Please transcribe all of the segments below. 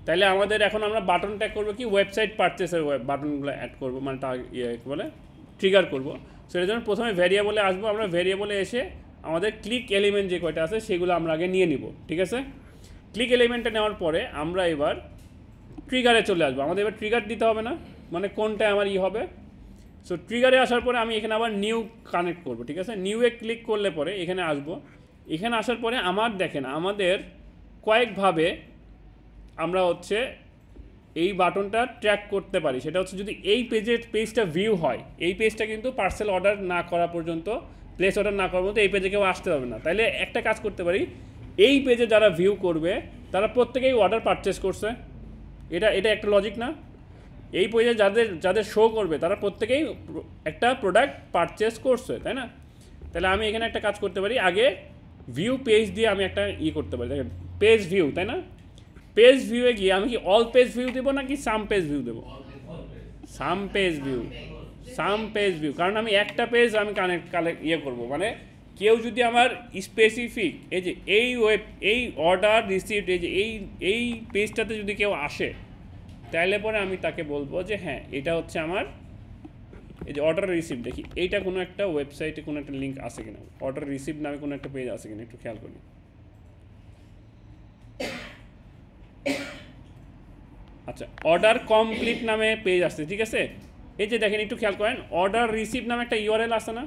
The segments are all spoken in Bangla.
তাহলে আমাদের এখন আমরা বাটন ট্যাগ করবো কি ওয়েবসাইট পারচেসের বাটনগুলো অ্যাড করবো, মানে বলে ট্রিগার করবো। সেটার জন্য প্রথমে ভ্যারিয়েবলে আসবো, আমরা ভ্যারিয়েবলে এসে আমাদের ক্লিক এলিমেন্ট যে কয়টা আছে সেগুলো আমরা আগে নিয়ে নিব, ঠিক আছে। ক্লিক এলিমেন্টটা নেওয়ার পরে আমরা এবার ট্রিগারে চলে আসবো। আমাদের এবার ট্রিগার দিতে হবে না, মানে কোনটা আমার হবে। সো ট্রিগারে আসার পরে আমি এখানে আবার নিউ কানেক্ট করবো, ঠিক আছে। নিউয়ে ক্লিক করলে পরে এখানে আসবো। এখানে আসার পরে আমার দেখেন আমাদের কয়েকভাবে আমরা হচ্ছে এই বাটনটা ট্র্যাক করতে পারি। সেটা হচ্ছে যদি এই পেজটা ভিউ হয়, এই পেজটা কিন্তু পার্সেল অর্ডার না করা পর্যন্ত, প্লেস অর্ডার না করার পর্যন্ত এই পেজে কেউ আসতে পারবে না। তাইলে একটা কাজ করতে পারি, এই পেজে যারা ভিউ করবে তারা প্রত্যেকেই অর্ডার পারচেস করছে। এটা একটা লজিক না? এই পেজে যাদের শো করবে তারা প্রত্যেকেই একটা প্রোডাক্ট পারচেস করছে, তাই না? তাহলে আমি এখানে একটা কাজ করতে পারি, আগে ভিউ পেজ দিয়ে আমি একটা করতে পারি। দেখেন পেজ ভিউ, তাই না? পেজ ভিউয়ে গিয়ে আমি কি অল পেজ ভিউ দেবো নাকি সাম পেজ ভিউ দেবো? সাম পেজ ভিউ, কারণ আমি একটা পেজ আমি কালেক্ট করবো, মানে কেউ যদি আমার স্পেসিফিক এই যে এই অর্ডার রিসিভড এই যে এই পেজটাতে যদি কেউ আসে, তাহলে পরে আমি তাকে বলবো যে হ্যাঁ এটা হচ্ছে আমার এই যে অর্ডার রিসিভ। দেখি এইটা কোনো একটা ওয়েবসাইটে কোনো একটা লিঙ্ক আছে কিনা, অর্ডার রিসিভ নামে কোনো একটা পেজ আছে কিনা, একটু খেয়াল করি। আচ্ছা, অর্ডার কমপ্লিট নামে পেজ আসছে, ঠিক আছে। এই যে দেখেন একটু খেয়াল করেন, অর্ডার রিসিভ নামে একটা ইউআরএল আসছে না?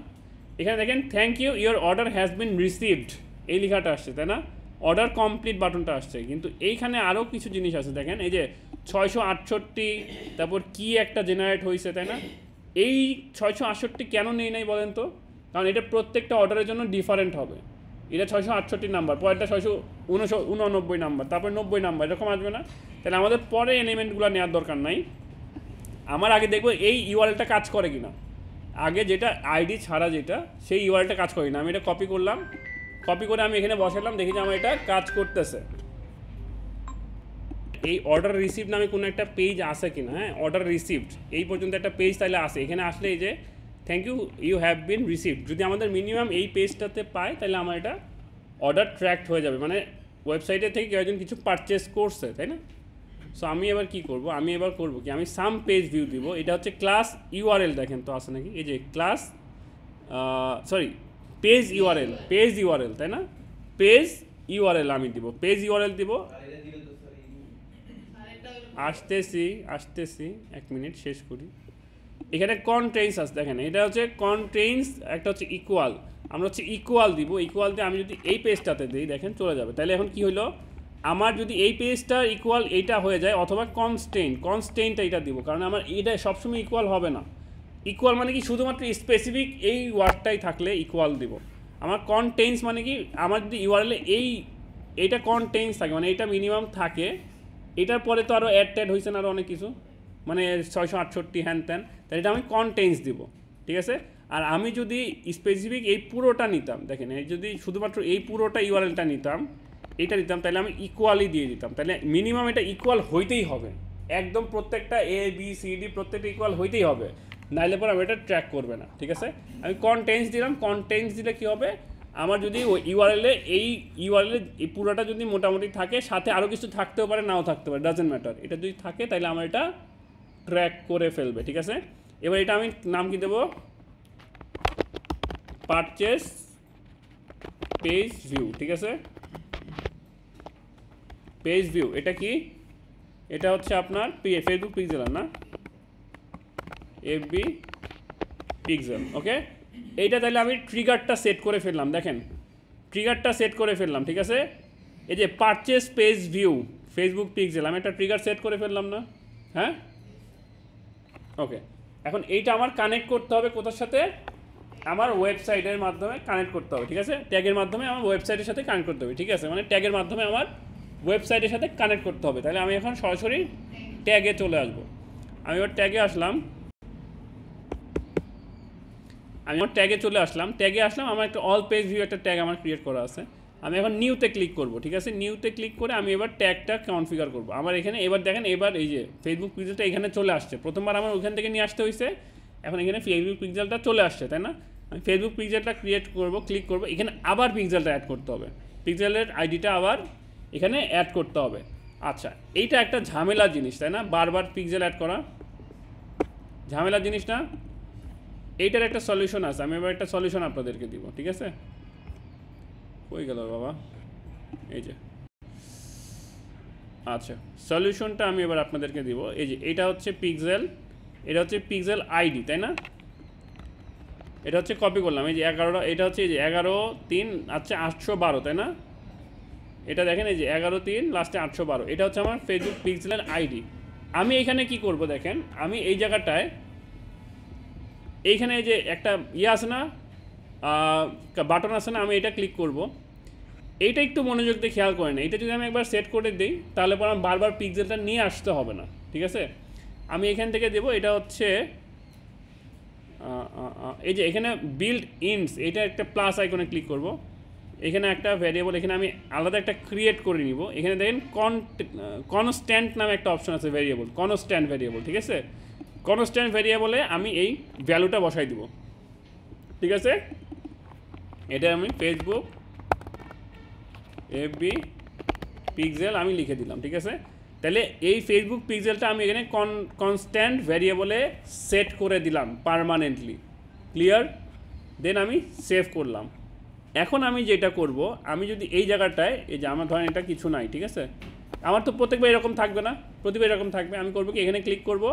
এখানে দেখেন thank you your order has been received এই লেখাটা আসছে, তাই না? অর্ডার কমপ্লিট বাটনটা আসছে। কিন্তু এইখানে আরও কিছু জিনিস আছে, দেখেন এই যে 668, তারপর কি একটা জেনারেট হয়েছে, তাই না? এই 668 কেন নেই নাই বলেন তো? কারণ এটা প্রত্যেকটা অর্ডারের জন্য ডিফারেন্ট হবে। এটা 668 নাম্বার, পরেরটা 689 নাম্বার, তারপর 90 নাম্বার, এরকম আসবে না? তাহলে আমাদের পরে এলিমেন্টগুলো নেওয়ার দরকার নাই। আমার আগে দেখবো এই ইউআরএলটা কাজ করে কিনা, আগে যেটা আইডি ছাড়া যেটা সেই ইউআরএলটা কাজ করে না। আমি এটা কপি করলাম, কপি করে আমি এখানে বসালাম, দেখি যে আমার এটা কাজ করতেছে। এই অর্ডার রিসিভড নামে কোনো একটা পেজ আছে কিনা, হ্যাঁ অর্ডার রিসিভড এই পর্যন্ত একটা পেজ তাহলে আসে। এখানে আসলে এই যে thank you you have been received, যদি আমাদের মিনিমাম এই পেজটাতে পায় তাহলে আমার এটা অর্ডার ট্র্যাক্ট হয়ে যাবে, মানে ওয়েবসাইটে থেকে কেউ একজন কিছু পারচেস করছে, তাই না? সো আমি এবার কি করব, আমি এবার করব কি, আমি সাম পেজ ভিউ দিব। এটা হচ্ছে ক্লাস ইউআরএল, দেখেন তো আছে নাকি, এই যে ক্লাস পেজ ইউআরএল, তাই না? পেজ ইউআরএল আমি দিব, পেজ ইউআরএল দিব। আসতেছি 1 মিনিট শেষ করি। এখানে কন্টেইনস আছে, দেখেন এটা হচ্ছে কন্টেইনস, একটা হচ্ছে ইকুয়াল। আমরা হচ্ছে ইকুয়াল দিব, ইকুয়াল দিয়ে আমি যদি এই পেজটাতে দিই দেখেন চলে যাবে। তাহলে এখন কি হলো, আমার যদি এই পেজটা ইকুয়াল এইটা হয়ে যায়, অথবা কনস্টেন্টটা এটা দিব, কারণ আমার এটা সবসময় ইকুয়াল হবে না। ইকুয়াল মানে কি শুধুমাত্র স্পেসিফিক এই ওয়ার্ডটাই থাকলে ইকুয়াল দিব। আমার কন্টেইনস মানে কি, আমার যদি ইউআরএলে এইটা কন্টেইনস থাকে, মানে এইটা মিনিমাম থাকে, এটার পরে তো আরও অ্যাড হয়েছে না আরও অনেক কিছু, মানে 668 হ্যান ত্যান, তাহলে এটা আমি কন্টেইনস দিব, ঠিক আছে। আর আমি যদি স্পেসিফিক এই পুরোটা নিতাম, দেখেন এই যদি শুধুমাত্র এই পুরোটা ইউআরএলটা নিতাম, এটা নিতাম, তাহলে আমি ইকুয়ালি দিয়ে দিতাম। তাহলে মিনিমাম এটা ইকুয়াল হইতেই হবে, একদম প্রত্যেকটা এ বি সি ডি প্রত্যেকটা ইকুয়াল হইতেই হবে, নাইলে পরে আমি এটা ট্র্যাক করবে না, ঠিক আছে। আমি কন্টেইনস দিলাম, কন্টেইনস দিলে কী হবে, আমার যদি ওই ইউআরএলে এই পুরোটা যদি মোটামুটি থাকে, সাথে আরও কিছু থাকতেও পারে নাও থাকতে পারে, ডাজেন্ট ম্যাটার, এটা যদি থাকে তাহলে আমার এটা ট্র্যাক করে ফেলবে, ঠিক আছে। এবার এটা আমি নাম কি দেবো, পারচেস পেজ ভিউ, ঠিক আছে। পেজ ভিউ এটা কি, এটা হচ্ছে আপনার ফেসবুক পিক্সেল না, এফবি পিক্সেল, ওকে। এইটা তাহলে আমি ট্রিগারটা সেট করে ফেললাম, দেখেন ট্রিগারটা সেট করে ফেললাম, ঠিক আছে। এই যে purchase page view Facebook pixel, আমি একটা ট্রিগার সেট করে ফেললাম না, হ্যাঁ ওকে। এখন এইটা আমার কানেক্ট করতে হবে কোথার সাথে, আমার ওয়েবসাইটের মাধ্যমে কানেক্ট করতে হবে, ঠিক আছে। ট্যাগের মাধ্যমে আমার ওয়েবসাইটের সাথে কানেক্ট করতে হবে, ঠিক আছে, মানে ট্যাগের মাধ্যমে আমার ওয়েবসাইটের সাথে কানেক্ট করতে হবে। তাহলে আমি এখন সরাসরি ট্যাগে চলে আসবো। আমি এবার ট্যাগে আসলাম, আমার একটা অল পেজ ভিউ একটা ট্যাগ আমার ক্রিয়েট করা আছে। আমি এখন নিউতে ক্লিক করব, ঠিক আছে। নিউতে ক্লিক করে আমি এবার ট্যাগটা কনফিগার করব। আমার এখানে এবার দেখেন, এবার এই যে ফেসবুক পিক্সেলটা এখানে চলে আসছে, প্রথমবার আমার ওইখান থেকে নিয়ে আসতে হয়েছে, এখন এখানে ফেসবুক পিক্সেলটা চলে আসছে, তাই না। আমি ফেসবুক পিক্সেলটা ক্রিয়েট করব, ক্লিক করব, এখানে আবার পিক্সেলটা অ্যাড করতে হবে, পিক্সেলের আইডিটা আবার এখানে অ্যাড করতে হবে। আচ্ছা, এইটা একটা ঝামেলা জিনিস, তাই না? বারবার পিক্সেল অ্যাড করা ঝামেলা জিনিস না? এইটার একটা সলিউশন আছে, আমি এবার একটা সলিউশন আপনাদেরকে দিব, ঠিক আছে? কই গেল বাবা? এই যে, আচ্ছা, সলিউশনটা আমি এবার আপনাদেরকে দিব। এই যে এটা হচ্ছে পিক্সেল, এটা হচ্ছে পিক্সেল আইডি, তাই না? এটা হচ্ছে কপি করলাম, এই যে 11টা, এটা হচ্ছে এই যে 11 3 আচ্ছা 812, তাই না? এটা দেখেন, এই যে 11 3 লাস্টে 812, এটা হচ্ছে আমার ফেসবুক পিক্সেলের আইডি। আমি এখানে কি করব দেখেন, আমি এই জায়গাটায় এইখানে এই যে একটা ইয়ে আছে না, বাটন আছে না, আমি এটা ক্লিক করব। এইটা একটু মনোযোগ দিয়ে খেয়াল করেন, এইটা যদি আমি একবার সেট করে দিই তাহলে পর আমার বারবার পিক্সেলটা নিয়ে আসতে হবে না, ঠিক আছে? আমি এখান থেকে দেবো, এটা হচ্ছে এই যে এখানে বিল্ড ইনস, এটা একটা প্লাস আইকনে ক্লিক করব। এখানে একটা ভ্যারিয়েবল, এখানে আমি আলাদা একটা ক্রিয়েট করে নিব। এখানে দেখেন কনস্ট্যান্ট নামে একটা অপশন আছে, ভ্যারিয়েবল, কনস্ট্যান্ট ভ্যারিয়েবল, ঠিক আছে? কনস্ট্যান্ট ভ্যারিয়েবলে আমি এই ভ্যালুটা বসাই দিব, ঠিক আছে? এটা আমি ফেসবুক এফবি পিক্সেল আমি লিখে দিলাম, ঠিক আছে? তাহলে এই ফেসবুক পিক্সেলটা আমি এখানে কনস্ট্যান্ট ভ্যারিয়েবলে সেট করে দিলাম পার্মানেন্টলি, ক্লিয়ার? দেন আমি সেভ করলাম। এখন আমি যেটা করব, আমি যদি এই জায়গাটায়, এই যে আমার ধরেন এটা কিছু নাই, ঠিক আছে? আমার তো প্রত্যেকবার এরকম থাকবে না, প্রতিবার এরকম থাকবে। আমি করবো কি, এখানে ক্লিক করব,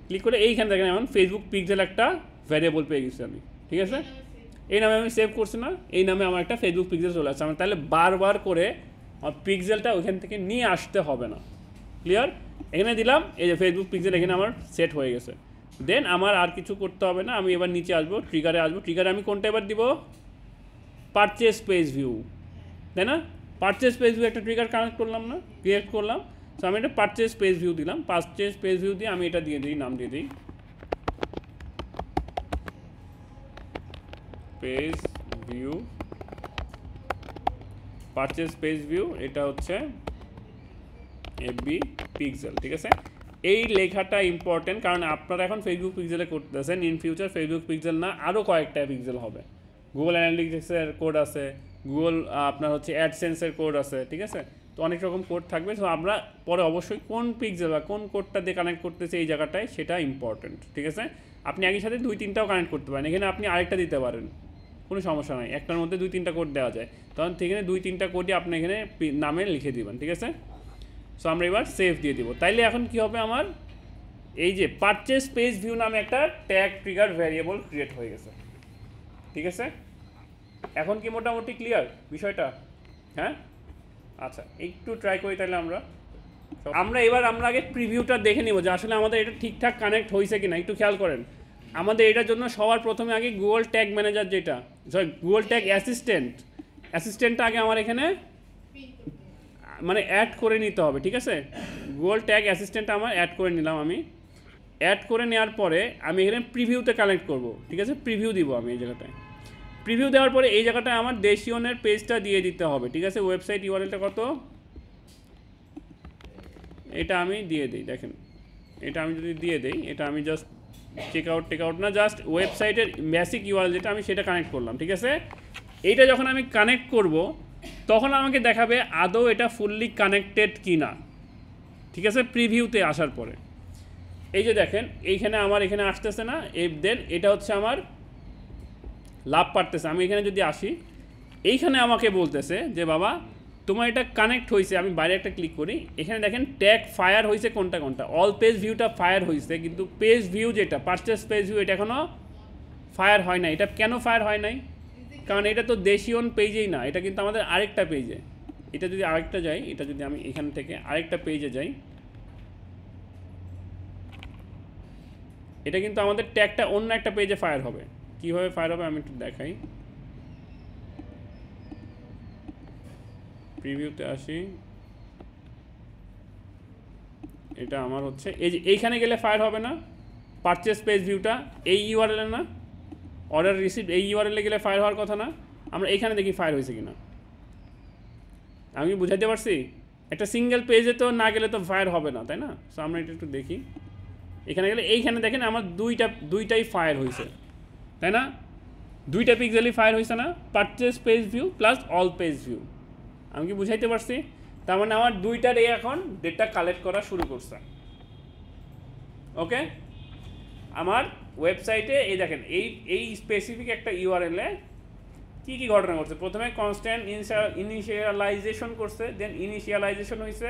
ক্লিক করে এইখানে দেখেন এখন ফেসবুক পিক্সেল একটা ভ্যারিয়েবল পেয়ে গেছি আমি, ঠিক আছে? এই নামে আমি সেভ করছি না, এই নামে আমার একটা ফেসবুক পিক্সেল চলে আসছে। আমার তাহলে বারবার করে আমার পিক্সেলটা ওইখান থেকে নিয়ে আসতে হবে না, ক্লিয়ার? এখানে দিলাম, এই যে ফেসবুক পিক্সেল এখানে আমার সেট হয়ে গেছে। দেন আমার আর কিছু করতে হবে না, আমি এবার নিচে আসবো, ট্রিগারে আসবো। ট্রিগারে আমি কোনটা এবার দিব? পারচেস পেজ ভিউ, তাই না? পারচেস পেজ ভিউ একটা ট্রিগার কানেক্ট করলাম না, ক্রিয়েট করলাম। সো আমি এটা পারচেস পেজ ভিউ দিলাম। পারচেস পেজ ভিউ দিয়ে আমি এটা দিয়ে দিই, নাম দিয়ে দিই page view, purchase page view, এটা হচ্ছে এফবি পিক্সেল, ঠিক আছে? এই লেখাটা ইম্পর্টেন্ট, কারণ আপনারা এখন ফেসবুক পিক্সেলে করতেছেন, ইন ফিউচার ফেসবুক পিক্সেল না আরও কয়েকটা পিক্সেল হবে। গুগল অ্যানালিটিক্সের কোড আছে, গুগল আপনার হচ্ছে অ্যাডসেন্সের কোড আছে, ঠিক আছে? তো অনেক রকম কোড থাকবে। সো আমরা পরে অবশ্যই কোন পিক্সেল বা কোন কোডটা দিয়ে কানেক্ট করতেছে এই জায়গাটায়, সেটা ইম্পর্টেন্ট, ঠিক আছে? আপনি একই সাথে 2-3টাও কানেক্ট করতে পারেন, এখানে আপনি আরেকটা দিতে পারেন, কোনো সমস্যা নাই। একটার মধ্যে 2-3টা কোড দেওয়া যায়, তখন এখানে 2-3টা কোডই আপনি এখানে নামে লিখে দিবেন, ঠিক আছে? সো আমরা এবার সেভ দিয়ে দিব। তাইলে এখন কি হবে, আমার এই যে পারচেস পেজ ভিউ নামে একটা ট্যাগ ট্রিগার ভ্যারিয়েবল ক্রিয়েট হয়ে গেছে, ঠিক আছে? এখন কি মোটামুটি ক্লিয়ার বিষয়টা? হ্যাঁ, আচ্ছা, একটু ট্রাই করি তাহলে আমরা এবার আগে প্রিভিউটা দেখে নিব যে আসলে আমাদের এটা ঠিকঠাক কানেক্ট হয়েছে কিনা। একটু খেয়াল করেন, আমাদের এটার জন্য সবার প্রথমে আগে গুগল ট্যাগ ম্যানেজার, যেটা গুগল ট্যাগ অ্যাসিস্ট্যান্টটা আগে আমার এখানে মানে অ্যাড করে নিতে হবে, ঠিক আছে? গুগল ট্যাগ অ্যাসিস্ট্যান্ট আমার অ্যাড করে নিলাম। আমি অ্যাড করে নেওয়ার পরে আমি এখানে প্রিভিউতে কানেক্ট করব, ঠিক আছে? প্রিভিউ দিব আমি এই জায়গাটায়। প্রিভিউ দেওয়ার পরে এই জায়গাটায় আমার দেশিয়নের পেজটা দিয়ে দিতে হবে, ঠিক আছে? ওয়েবসাইট ইউআরএলটা কত, এটা আমি দিয়ে দিই। দেখেন, এটা আমি যদি দিয়ে দিই, এটা আমি জাস্ট টেক আউট না, জাস্ট ওয়েবসাইটের বেসিক ইউআরএল যেটা, আমি সেটা কানেক্ট করলাম, ঠিক আছে? এইটা যখন আমি কানেক্ট করব তখন আমাকে দেখাবে আদৌ এটা ফুললি কানেক্টেড কি না, ঠিক আছে? প্রিভিউতে আসার পরে এই যে দেখেন, এইখানে আমার এখানে আসতেছে না, দেন এটা হচ্ছে আমার লাভ পারতেছে। আমি এখানে যদি আসি, এইখানে আমাকে বলতেছে যে বাবা তোমার এটা কানেক্ট হয়েছে। আমি বাইরে একটা ক্লিক করি, এখানে দেখেন ট্যাগ ফায়ার হয়েছে কোনটা, অল পেজ ভিউটা ফায়ার হয়েছে, কিন্তু পেজ ভিউ যেটা পারচেস পেজ ভিউ, এটা এখনও ফায়ার হয় নাই। এটা কেন ফায়ার হয় নাই? কারণ এটা তো দেশিয়ন পেজেই না, এটা কিন্তু আমাদের আরেকটা পেজে। এটা যদি আরেকটা যাই, এটা যদি আমি এখান থেকে আরেকটা পেজে যাই, এটা কিন্তু আমাদের ট্যাগটা অন্য একটা পেজে ফায়ার হবে। কীভাবে ফায়ার হবে আমি একটু দেখাই। প্রিভিউতে আসি, এটা আমার হচ্ছে এই যে এইখানে গেলে ফায়ার হবে না। পারচেস পেজ ভিউটা এই ইউআরএল না, অর্ডার রিসিভ এই ইউআরএলে গেলে ফায়ার হওয়ার কথা না। আমরা এইখানে দেখি ফায়ার হয়েছে কিনা, আমি বুঝাইতে পারছি? একটা সিঙ্গেল পেজে তো না গেলে তো ফায়ার হবে না, তাই না? সো আমরা এটা একটু দেখি। এখানে গেলে এইখানে দেখেন আমার দুইটাই ফায়ার হয়েছে, তাই না? দুইটা পিক্সেলই ফায়ার হয়েছে না, purchase page view plus all page view. আমি কি বুঝাইতে পারছি? তার মানে আমার দুইটার এখন ডেটা কালেক্ট করা শুরু করছে। ওকে, আমার ওয়েবসাইটে এই দেখেন এই স্পেসিফিক একটা ইউআরএলে কী কী ঘটনা ঘটছে। প্রথমে কনস্ট্যান্ট ইনিশিয়ালাইজেশন করছে, দেন ইনিশিয়ালাইজেশন হয়েছে,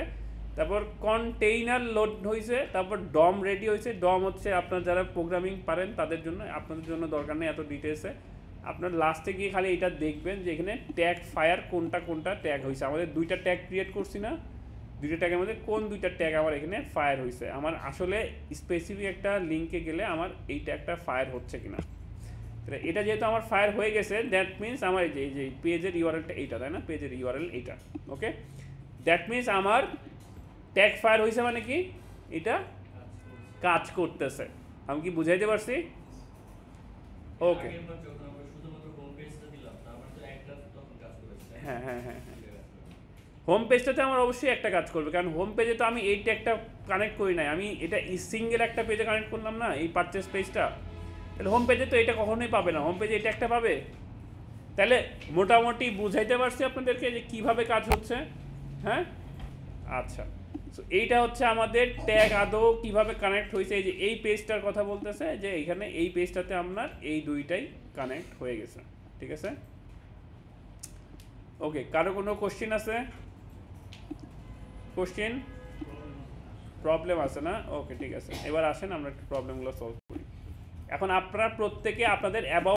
তারপর কন্টেইনার লোড হয়েছে, তারপর ডম রেডি হয়েছে। ডম হচ্ছে আপনার যারা প্রোগ্রামিং পারেন তাদের জন্য, আপনাদের জন্য দরকার নেই এত ডিটেলসে। আপনার লাস্টে গিয়ে খালি এটা দেখবেন যে এখানে ট্যাগ ফায়ার কোনটা ট্যাগ হয়েছে। আমাদের দুইটা ট্যাগ ক্রিয়েট করছি না, দুইটা ট্যাগের মধ্যে কোন দুইটা ট্যাগ আমার এখানে ফায়ার হয়েছে। আমার আসলে স্পেসিফিক একটা লিঙ্কে গেলে আমার এই ট্যাগটা ফায়ার হচ্ছে কিনা। এটা যেহেতু আমার ফায়ার হয়ে গেছে, দ্যাট মিনস আমার এই যে পেজের ইউআরএলটা এইটা, তাই না, পেজের ইউআরএল এইটা। ওকে, দ্যাট মিনস আমার ট্যাগ ফায়ার হয়েছে মানে কি এটা কাজ করতেছে। আমি কি বুঝাইতে পারছি? ওকে, হ্যাঁ হ্যাঁ হ্যাঁ হ্যাঁ, হোম পেজটাতে আমার অবশ্যই একটা কাজ করবে, কারণ হোম পেজে তো আমি এই ট্যাগটা কানেক্ট করি নাই, আমি এটা সিঙ্গেল একটা পেজে কানেক্ট করলাম না, এই পারচেস পেজটা। তাহলে হোম পেজে তো এটা কখনোই পাবে না, হোম পেজে এটা একটা পাবে। তাহলে মোটামুটি বুঝাইতে পারছি আপনাদেরকে যে কীভাবে কাজ হচ্ছে। হ্যাঁ, আচ্ছা, সো এইটা হচ্ছে আমাদের ট্যাগ আদৌ কীভাবে কানেক্ট হয়েছে। এই যে এই পেজটার কথা বলতেছে যে এইখানে এই পেজটাতে আপনার এই দুইটাই কানেক্ট হয়ে গেছে। ঠিক আছে, ওকে, কারো কোনো কোশ্চেন আছে? কোশ্চেন, প্রবলেম আছে না? ওকে, ঠিক আছে, এবার আসেন আমরা একটু প্রবলেমগুলো সলভ করি। এখন আপনারা প্রত্যেকে আপনাদের অ্যাবাউট